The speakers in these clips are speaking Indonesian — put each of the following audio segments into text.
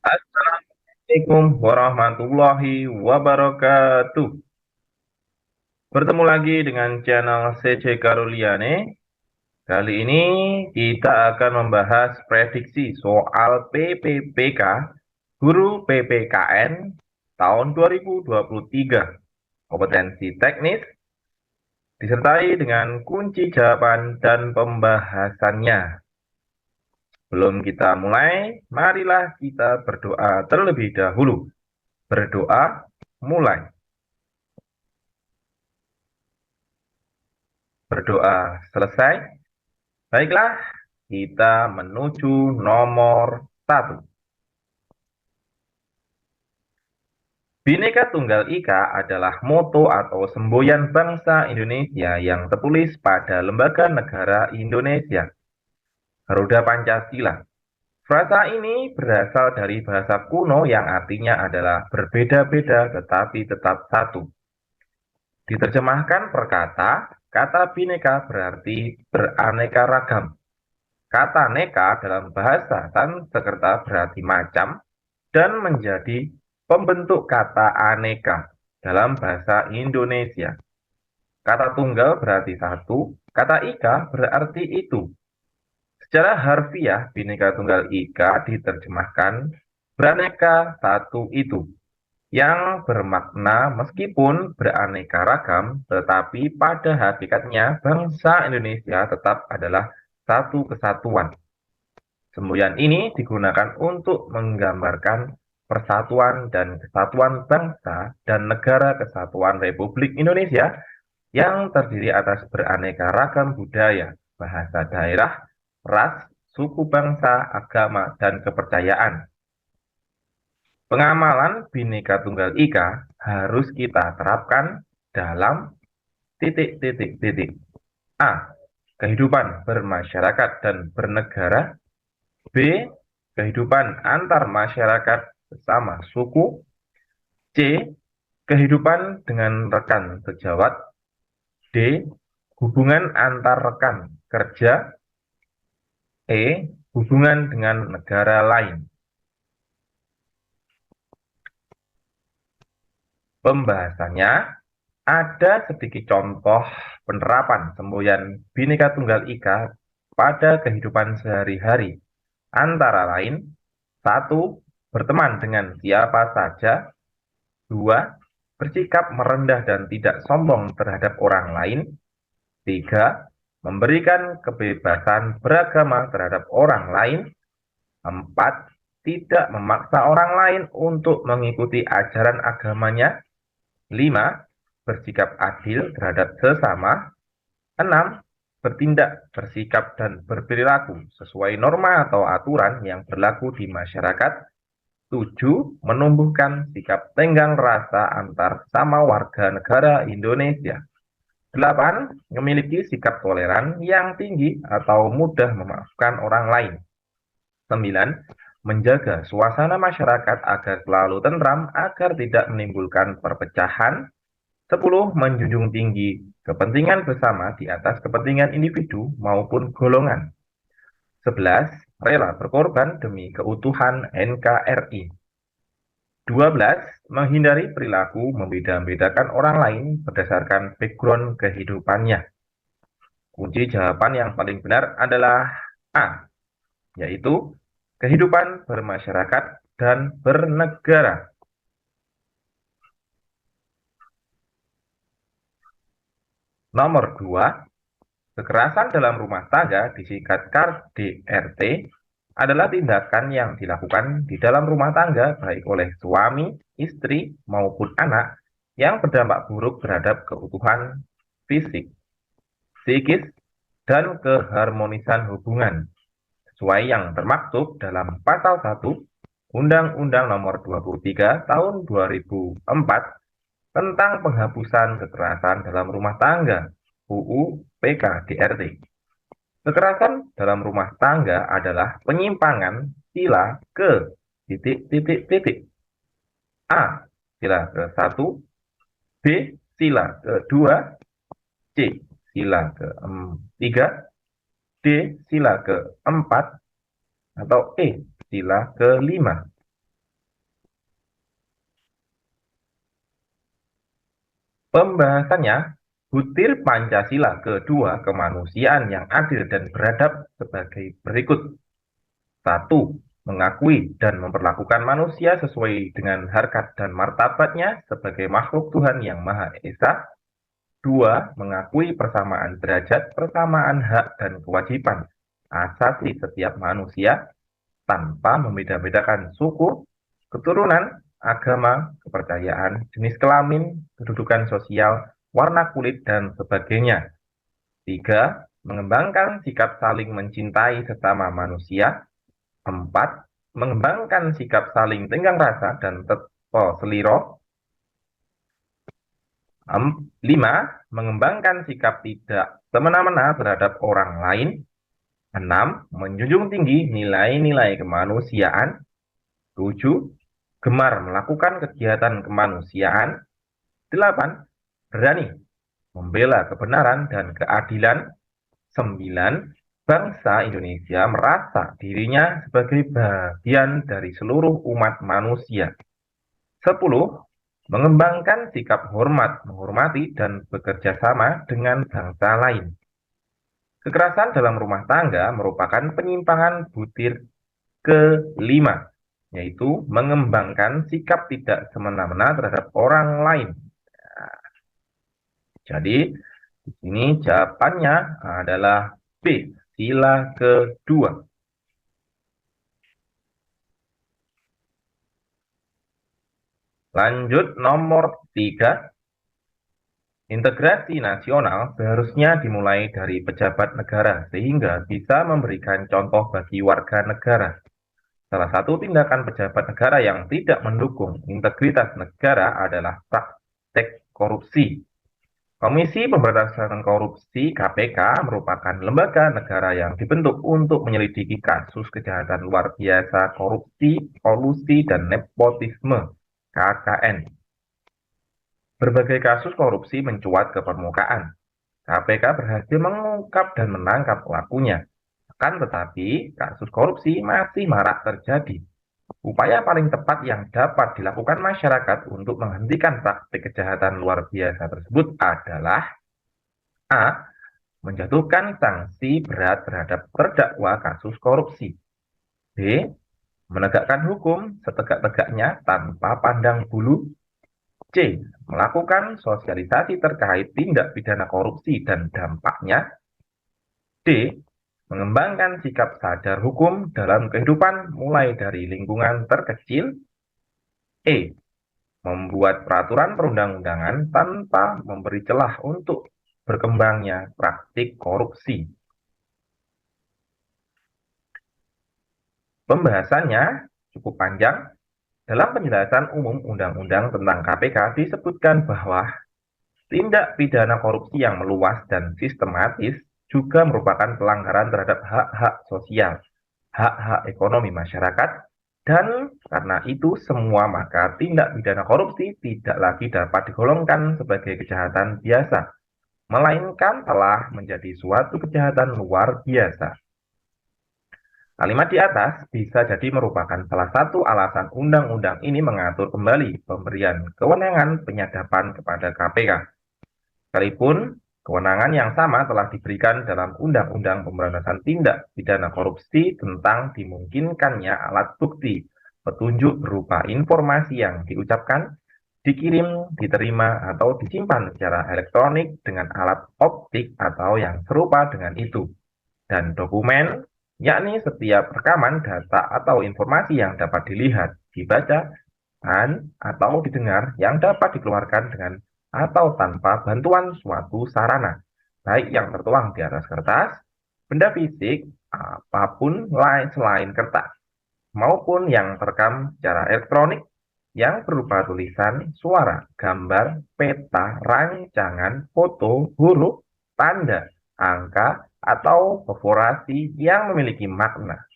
Assalamualaikum warahmatullahi wabarakatuh. Bertemu lagi dengan channel CC Karuliane. Kali ini kita akan membahas prediksi soal PPPK Guru PPKN tahun 2023. Kompetensi teknis disertai dengan kunci jawaban dan pembahasannya. Sebelum kita mulai, marilah kita berdoa terlebih dahulu. Berdoa mulai. Berdoa selesai. Baiklah, kita menuju nomor 1. Bhinneka Tunggal Ika adalah moto atau semboyan bangsa Indonesia yang tertulis pada Lembaga Negara Indonesia, Garuda Pancasila. Frasa ini berasal dari bahasa kuno yang artinya adalah berbeda-beda tetapi tetap satu. Diterjemahkan per kata, kata Bhinneka berarti beraneka ragam. Kata neka dalam bahasa Sanskerta berarti macam dan menjadi pembentuk kata aneka dalam bahasa Indonesia. Kata tunggal berarti satu, kata ika berarti itu. Secara harfiah, Bhinneka Tunggal Ika diterjemahkan beraneka satu itu, yang bermakna meskipun beraneka ragam, tetapi pada hakikatnya bangsa Indonesia tetap adalah satu kesatuan. Semboyan ini digunakan untuk menggambarkan persatuan dan kesatuan bangsa dan negara kesatuan Republik Indonesia yang terdiri atas beraneka ragam budaya, bahasa daerah, ras, suku bangsa, agama, dan kepercayaan. Pengamalan Bhinneka Tunggal Ika harus kita terapkan dalam titik. A. Kehidupan bermasyarakat dan bernegara. B. Kehidupan antar masyarakat sesama suku. C. Kehidupan dengan rekan sejawat. D. Hubungan antar rekan kerja. E. Hubungan dengan negara lain. Pembahasannya, ada sedikit contoh penerapan semboyan Bhinneka Tunggal Ika pada kehidupan sehari-hari. Antara lain, 1. Berteman dengan siapa saja. 2. Bersikap merendah dan tidak sombong terhadap orang lain. 3. Memberikan kebebasan beragama terhadap orang lain. 4. Tidak memaksa orang lain untuk mengikuti ajaran agamanya. 5. Bersikap adil terhadap sesama. 6. Bertindak, bersikap, dan berperilaku sesuai norma atau aturan yang berlaku di masyarakat. 7. Menumbuhkan sikap tenggang rasa antar sama warga negara Indonesia. 8. Memiliki sikap toleran yang tinggi atau mudah memaafkan orang lain. 9. Menjaga suasana masyarakat agar selalu tentram agar tidak menimbulkan perpecahan. 10. Menjunjung tinggi kepentingan bersama di atas kepentingan individu maupun golongan. 11. Rela berkorban demi keutuhan NKRI. 12. Menghindari perilaku membeda-bedakan orang lain berdasarkan background kehidupannya. Kunci jawaban yang paling benar adalah A, yaitu kehidupan bermasyarakat dan bernegara. Nomor 2, kekerasan dalam rumah tangga disingkat KDRT adalah tindakan yang dilakukan di dalam rumah tangga baik oleh suami, istri, maupun anak yang berdampak buruk terhadap keutuhan fisik, psikis, dan keharmonisan hubungan sesuai yang termaktub dalam Pasal 1 Undang-Undang Nomor 23 Tahun 2004 tentang penghapusan kekerasan dalam rumah tangga UU PKDRT. Kekerasan dalam rumah tangga adalah penyimpangan sila ke titik. A. Sila ke-1, B. Sila ke-2, C. Sila ke-3, D. Sila ke-4, atau E. Sila ke-5. Pembahasannya, butir Pancasila kedua kemanusiaan yang adil dan beradab sebagai berikut. 1. Mengakui dan memperlakukan manusia sesuai dengan harkat dan martabatnya sebagai makhluk Tuhan yang Maha Esa. 2. Mengakui persamaan derajat, persamaan hak dan kewajiban asasi setiap manusia tanpa membeda-bedakan suku, keturunan, agama, kepercayaan, jenis kelamin, kedudukan sosial, warna kulit, dan sebagainya. 3. Mengembangkan sikap saling mencintai sesama manusia. 4. Mengembangkan sikap saling tenggang rasa dan tepo seliro. 5. Mengembangkan sikap tidak semena-mena terhadap orang lain. 6. Menjunjung tinggi nilai-nilai kemanusiaan. 7. Gemar melakukan kegiatan kemanusiaan. 8. Berani membela kebenaran dan keadilan. 9. Bangsa Indonesia merasa dirinya sebagai bagian dari seluruh umat manusia. 10. Mengembangkan sikap hormat, menghormati, dan bekerja sama dengan bangsa lain. Kekerasan dalam rumah tangga merupakan penyimpangan butir kelima, yaitu mengembangkan sikap tidak semena-mena terhadap orang lain. Jadi, di sini jawabannya adalah B, sila kedua. Lanjut nomor 3. Integrasi nasional seharusnya dimulai dari pejabat negara sehingga bisa memberikan contoh bagi warga negara. Salah satu tindakan pejabat negara yang tidak mendukung integritas negara adalah praktek korupsi. Komisi Pemberantasan Korupsi (KPK) merupakan lembaga negara yang dibentuk untuk menyelidiki kasus kejahatan luar biasa korupsi, kolusi, dan nepotisme (KKN). Berbagai kasus korupsi mencuat ke permukaan. KPK berhasil mengungkap dan menangkap pelakunya. Akan tetapi, kasus korupsi masih marak terjadi. Upaya paling tepat yang dapat dilakukan masyarakat untuk menghentikan praktik kejahatan luar biasa tersebut adalah A. Menjatuhkan sanksi berat terhadap terdakwa kasus korupsi. B. Menegakkan hukum setegak-tegaknya tanpa pandang bulu. C. Melakukan sosialisasi terkait tindak pidana korupsi dan dampaknya. D. Mengembangkan sikap sadar hukum dalam kehidupan mulai dari lingkungan terkecil. E. Membuat peraturan perundang-undangan tanpa memberi celah untuk berkembangnya praktik korupsi. Pembahasannya cukup panjang. Dalam penjelasan umum Undang-Undang tentang KPK disebutkan bahwa tindak pidana korupsi yang meluas dan sistematis juga merupakan pelanggaran terhadap hak-hak sosial, hak-hak ekonomi masyarakat, dan karena itu semua maka tindak pidana korupsi tidak lagi dapat digolongkan sebagai kejahatan biasa, melainkan telah menjadi suatu kejahatan luar biasa. Kalimat di atas bisa jadi merupakan salah satu alasan undang-undang ini mengatur kembali pemberian kewenangan penyadapan kepada KPK. Sekalipun kewenangan yang sama telah diberikan dalam Undang-Undang Pemberantasan Tindak Pidana Korupsi tentang dimungkinkannya alat bukti, petunjuk berupa informasi yang diucapkan, dikirim, diterima, atau disimpan secara elektronik dengan alat optik atau yang serupa dengan itu, dan dokumen, yakni setiap rekaman data atau informasi yang dapat dilihat, dibaca, atau didengar yang dapat dikeluarkan dengan atau tanpa bantuan suatu sarana, baik yang tertuang di atas kertas, benda fisik, apapun lain selain kertas, maupun yang terekam secara elektronik yang berupa tulisan, suara, gambar, peta, rancangan, foto, huruf, tanda, angka, atau perforasi yang memiliki makna.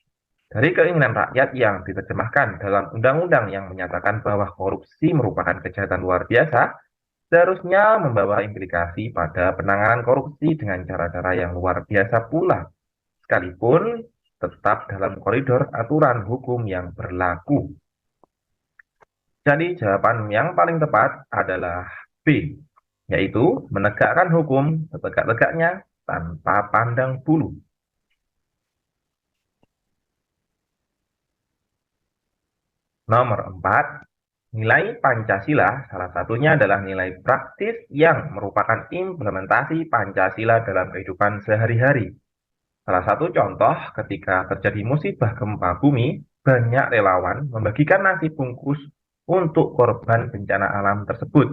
Dari keinginan rakyat yang diterjemahkan dalam undang-undang yang menyatakan bahwa korupsi merupakan kejahatan luar biasa, seharusnya membawa implikasi pada penanganan korupsi dengan cara-cara yang luar biasa pula, sekalipun tetap dalam koridor aturan hukum yang berlaku. Jadi jawaban yang paling tepat adalah B, yaitu menegakkan hukum setegak-tegaknya tanpa pandang bulu. Nomor 4, nilai Pancasila salah satunya adalah nilai praktis yang merupakan implementasi Pancasila dalam kehidupan sehari-hari. Salah satu contoh ketika terjadi musibah gempa bumi, banyak relawan membagikan nasi bungkus untuk korban bencana alam tersebut.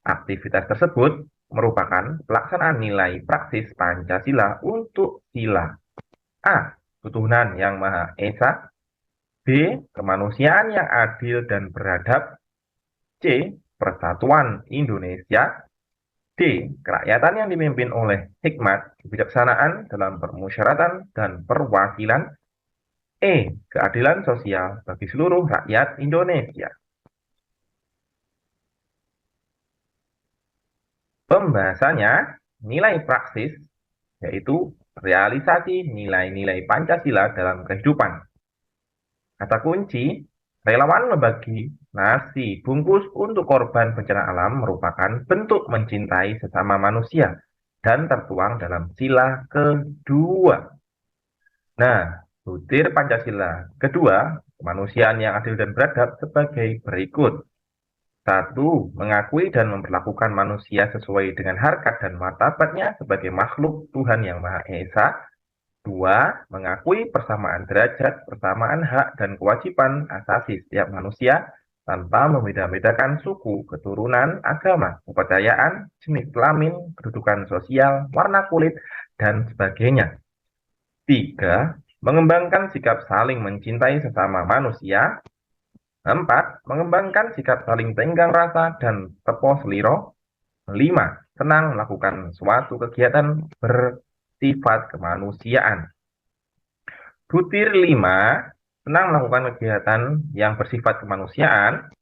Aktivitas tersebut merupakan pelaksanaan nilai praksis Pancasila untuk sila A. Ketuhanan yang Maha Esa, B. Kemanusiaan yang adil dan beradab, C. Persatuan Indonesia, D. Kerakyatan yang dipimpin oleh hikmat, kebijaksanaan dalam permusyawaratan dan perwakilan, E. Keadilan sosial bagi seluruh rakyat Indonesia. Pembahasannya, nilai praksis, yaitu realisasi nilai-nilai Pancasila dalam kehidupan. Kata kunci, relawan membagi nasi bungkus untuk korban bencana alam merupakan bentuk mencintai sesama manusia dan tertuang dalam sila kedua. Nah, butir Pancasila kedua, kemanusiaan yang adil dan beradab sebagai berikut. 1. Mengakui dan memperlakukan manusia sesuai dengan harkat dan martabatnya sebagai makhluk Tuhan yang Maha Esa. 2. Mengakui persamaan derajat, persamaan hak, dan kewajiban asasi setiap manusia tanpa membeda-bedakan suku, keturunan, agama, kepercayaan, jenis kelamin, kedudukan sosial, warna kulit, dan sebagainya. 3. Mengembangkan sikap saling mencintai sesama manusia. 4. Mengembangkan sikap saling tenggang rasa dan tepo seliro. 5. Senang melakukan suatu kegiatan bersifat kemanusiaan. Butir 5. Senang melakukan kegiatan yang bersifat kemanusiaan.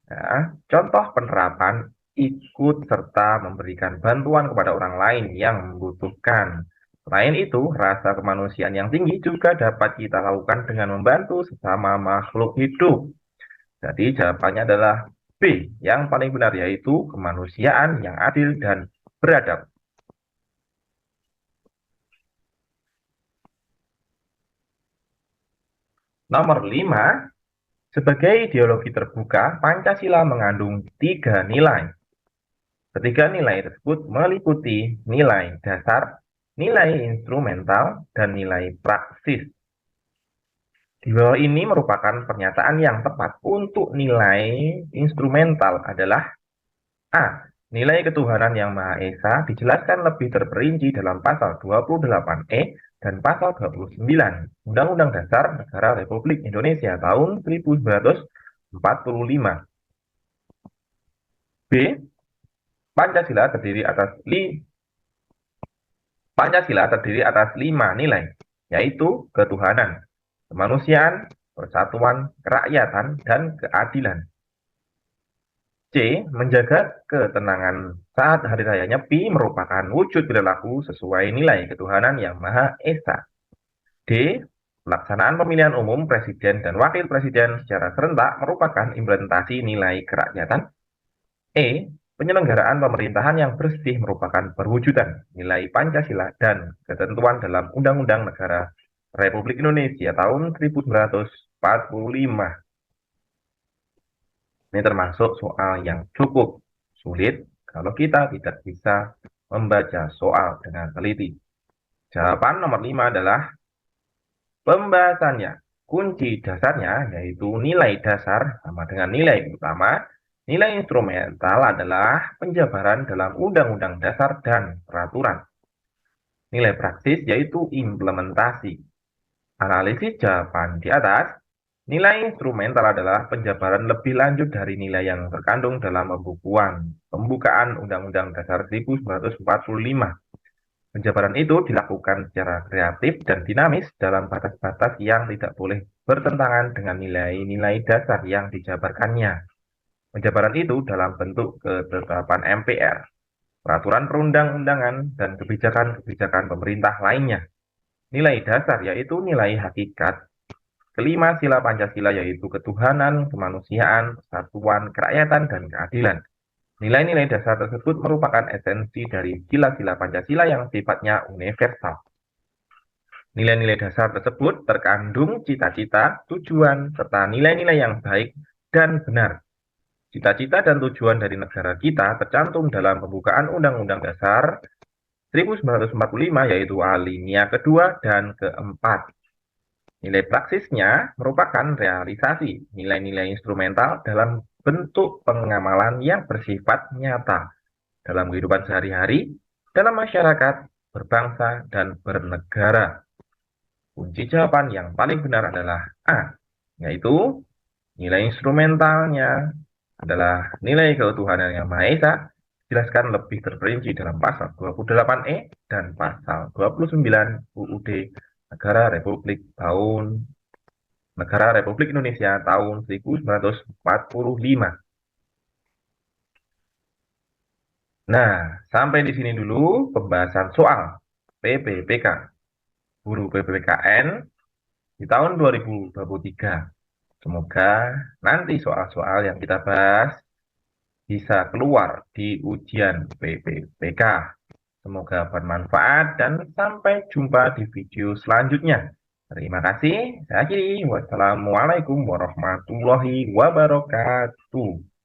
Nah, contoh penerapan ikut serta memberikan bantuan kepada orang lain yang membutuhkan. Selain itu, rasa kemanusiaan yang tinggi juga dapat kita lakukan dengan membantu sesama makhluk hidup. Jadi jawabannya adalah B, yang paling benar, yaitu kemanusiaan yang adil dan beradab. Nomor 5, sebagai ideologi terbuka, Pancasila mengandung 3 nilai. Ketiga nilai tersebut meliputi nilai dasar, nilai instrumental, dan nilai praksis. Di bawah ini merupakan pernyataan yang tepat untuk nilai instrumental adalah A. Nilai ketuhanan yang Maha Esa dijelaskan lebih terperinci dalam pasal 28E dan pasal 29 Undang-Undang Dasar Negara Republik Indonesia tahun 1945. B. Pancasila terdiri atas 5 nilai, yaitu ketuhanan, kemanusiaan, persatuan, kerakyatan, dan keadilan. C. Menjaga ketenangan saat hari raya Nyepi merupakan wujud perilaku sesuai nilai ketuhanan yang Maha Esa. D. Pelaksanaan pemilihan umum presiden dan wakil presiden secara serentak merupakan implementasi nilai kerakyatan. E. Penyelenggaraan pemerintahan yang bersih merupakan perwujudan nilai Pancasila dan ketentuan dalam Undang-Undang Negara Republik Indonesia tahun 1945. Ini termasuk soal yang cukup sulit kalau kita tidak bisa membaca soal dengan teliti. Jawaban nomor 5 adalah pembahasannya. Kunci dasarnya yaitu nilai dasar sama dengan nilai utama. Nilai instrumental adalah penjabaran dalam undang-undang dasar dan peraturan. Nilai praksis yaitu implementasi. Analisis jawaban di atas. Nilai instrumental adalah penjabaran lebih lanjut dari nilai yang terkandung dalam pembukaan Undang-Undang Dasar 1945. Penjabaran itu dilakukan secara kreatif dan dinamis dalam batas-batas yang tidak boleh bertentangan dengan nilai-nilai dasar yang dijabarkannya. Penjabaran itu dalam bentuk ketetapan MPR, peraturan perundang-undangan, dan kebijakan-kebijakan pemerintah lainnya. Nilai dasar yaitu nilai hakikat kelima sila Pancasila, yaitu ketuhanan, kemanusiaan, persatuan, kerakyatan, dan keadilan. Nilai-nilai dasar tersebut merupakan esensi dari sila-sila Pancasila yang sifatnya universal. Nilai-nilai dasar tersebut terkandung cita-cita, tujuan, serta nilai-nilai yang baik dan benar. Cita-cita dan tujuan dari negara kita tercantum dalam pembukaan Undang-Undang Dasar 1945, yaitu alinea kedua dan keempat. Nilai praksisnya merupakan realisasi nilai-nilai instrumental dalam bentuk pengamalan yang bersifat nyata dalam kehidupan sehari-hari, dalam masyarakat, berbangsa, dan bernegara. Kunci jawaban yang paling benar adalah A, yaitu nilai instrumentalnya adalah nilai ketuhanan yang Maha Esa, jelaskan lebih terperinci dalam pasal 28E dan pasal 29 UUD Negara Republik Indonesia tahun 1945. Nah, sampai di sini dulu pembahasan soal PPPK, Guru PPKN di tahun 2023. Semoga nanti soal-soal yang kita bahas bisa keluar di ujian PPPK. Semoga bermanfaat dan sampai jumpa di video selanjutnya. Terima kasih. Saya akhiri. Wassalamualaikum warahmatullahi wabarakatuh.